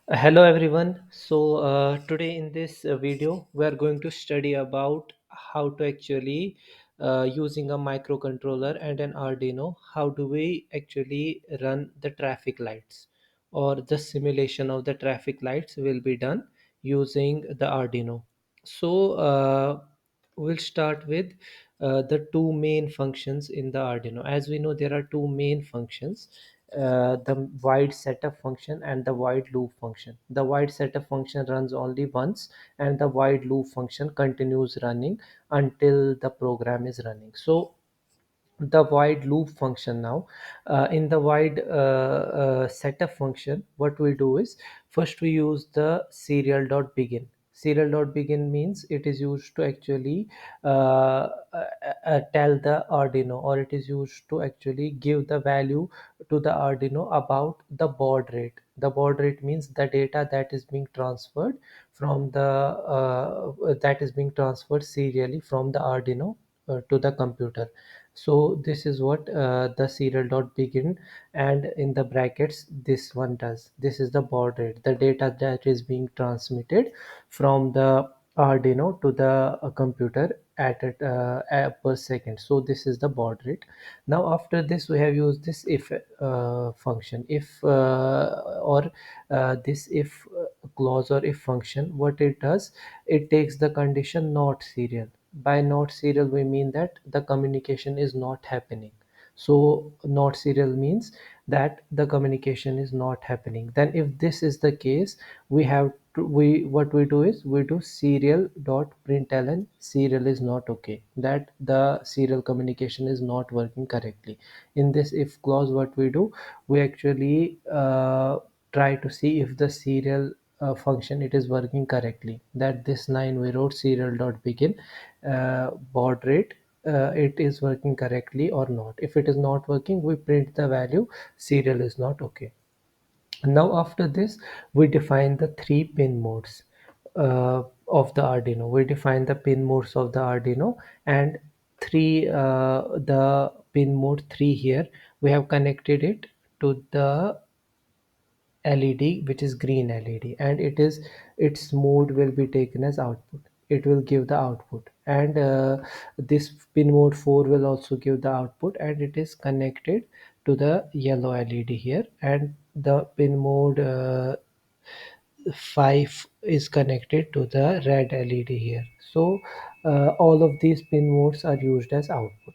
Hello everyone. Today in this video we are going to study about how to actually using a microcontroller and an Arduino, how do we actually run the traffic lights, or the simulation of the traffic lights will be done using the Arduino. We'll start with the two main functions in the Arduino. As we know, there are two main functions, the void setup function and the void loop function. The void setup function runs only once, and the void loop function continues running until the program is running. So the void loop function now, in the void setup function, what we do is, first we use the serial.begin. Serial.begin means it is used to actually tell the Arduino, or it is used to actually give the value to the Arduino about the baud rate. The baud rate means the data that is being transferred from the that is being transferred serially from the Arduino to the computer. So this is what the serial dot begin, and in the brackets this one does. This is the baud rate, the data that is being transmitted from the Arduino to the computer at per second. So this is the baud rate. Now after this we have used this if function. If or This if clause or if function, what it does, it takes the condition not serial. By not serial we mean that the communication is not happening. So not serial means that the communication is not happening. Then if this is the case, we have to, we what we do is we do serial dot println serial is not okay, that the serial communication is not working correctly. In this if clause, what we do, we actually try to see if the serial function it is working correctly, that this line we wrote serial dot begin baud rate, it is working correctly or not. If it is not working, we print the value serial is not okay. Now after this we define the three pin modes of the Arduino. We define the pin modes of the Arduino, and the pin mode 3 here, we have connected it to the LED, which is green LED, and its mode will be taken as output. It will give the output, and this pin mode 4 will also give the output, and it is connected to the yellow LED here, and the pin mode 5 is connected to the red LED here. So all of these pin modes are used as output.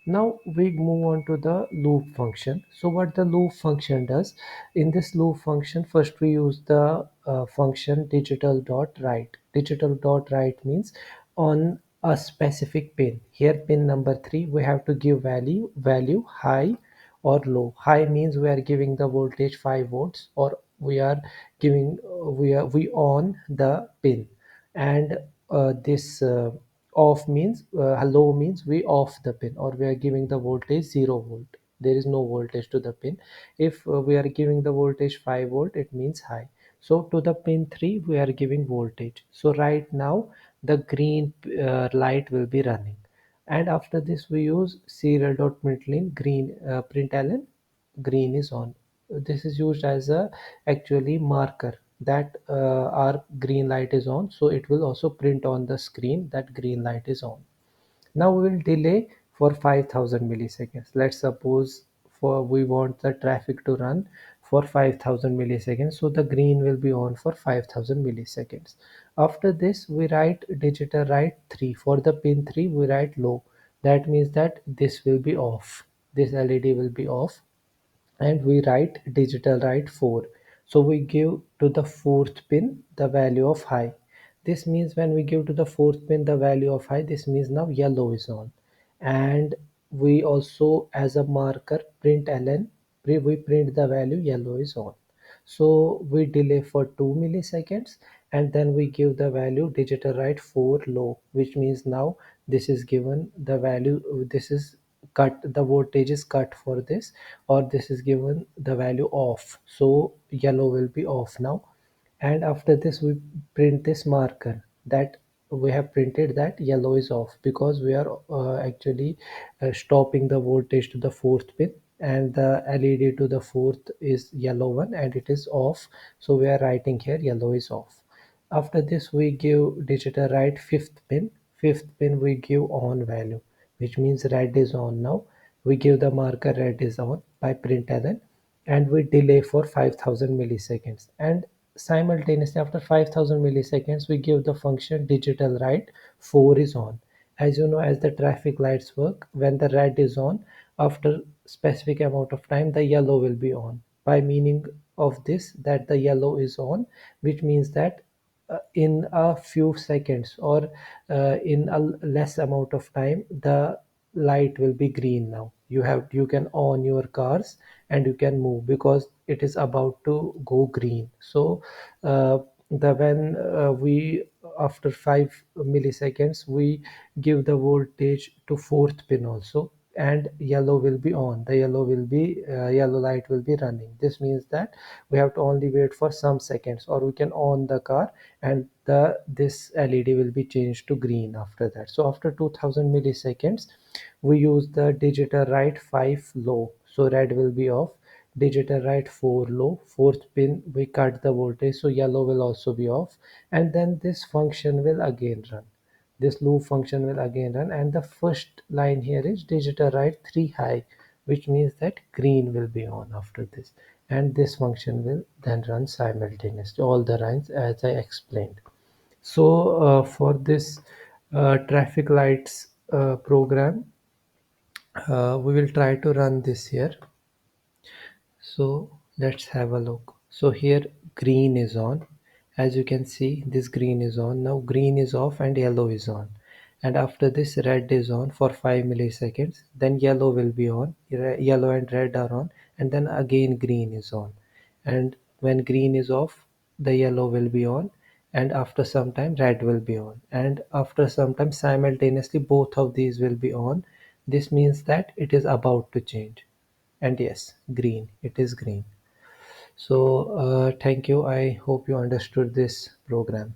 Now we move on to the loop function. So what the loop function does, in this loop function, first we use the function digital dot write. Digital dot write means on a specific pin. Here pin number 3, we have to give value high or low. High means we are giving the voltage 5 volts, or we are giving we on the pin, and this off means low means we off the pin, or we are giving the voltage 0 volt. There is no voltage to the pin. If we are giving the voltage 5 volt, it means high. So to the pin 3 we are giving voltage. So right now the green light will be running, and after this we use serial dot println green is on. This is used as a actually marker that our green light is on, so it will also print on the screen that green light is on. Now we will delay for 5000 milliseconds. Let's suppose for we want the traffic to run for 5000 milliseconds, so the green will be on for 5000 milliseconds. After this we write digital write 3. For the pin 3 we write low. That means that this will be off, this LED will be off, and we write digital write 4. So we give to the fourth pin the value of high. This means when we give to the fourth pin the value of high, this means now yellow is on. And we also, as a marker, print ln, we print the value yellow is on. So we delay for 2 milliseconds, and then we give the value digital write 4 low, which means now this is given the value, this is cut, the voltage is cut for this, or this is given the value off, so yellow will be off now. And after this we print this marker that we have printed that yellow is off, because we are actually stopping the voltage to the fourth pin. and the LED to the fourth is yellow one and it is off. So we are writing here yellow is off. After this we give digital write fifth pin. Fifth pin we give on value, which means red is on now. We give the marker red is on by println, and we delay for 5000 milliseconds, and simultaneously after 5000 milliseconds we give the function digital write 4 is on. As you know, as the traffic lights work, when the red is on, after specific amount of time the yellow will be on, by meaning of this that the yellow is on, which means that in a few seconds or in a less amount of time the light will be green. Now you can on your cars and you can move because it is about to go green. So the when we after 5 milliseconds we give the voltage to fourth pin also, and yellow will be on, the yellow will be yellow light will be running. This means that we have to only wait for some seconds, or we can on the car and the this LED will be changed to green after that. So after 2000 milliseconds we use the digital write 5 low, so red will be off. Digital write 4 low, fourth pin we cut the voltage, so yellow will also be off, and then this function will again run. This loop function will again run, and the first line here is digital write 3 high, which means that green will be on after this, and this function will then run simultaneously all the lines as I explained. So for this traffic lights program, we will try to run this here. So let's have a look. So here green is on. As you can see, this green is on. Now green is off and yellow is on. And after this red is on for 5 milliseconds. Then yellow will be on. Yellow and red are on. And then again green is on. And when green is off, the yellow will be on. And after some time red will be on. And after some time simultaneously both of these will be on. This means that it is about to change, and yes, green, it is green. So thank you, I hope you understood this program.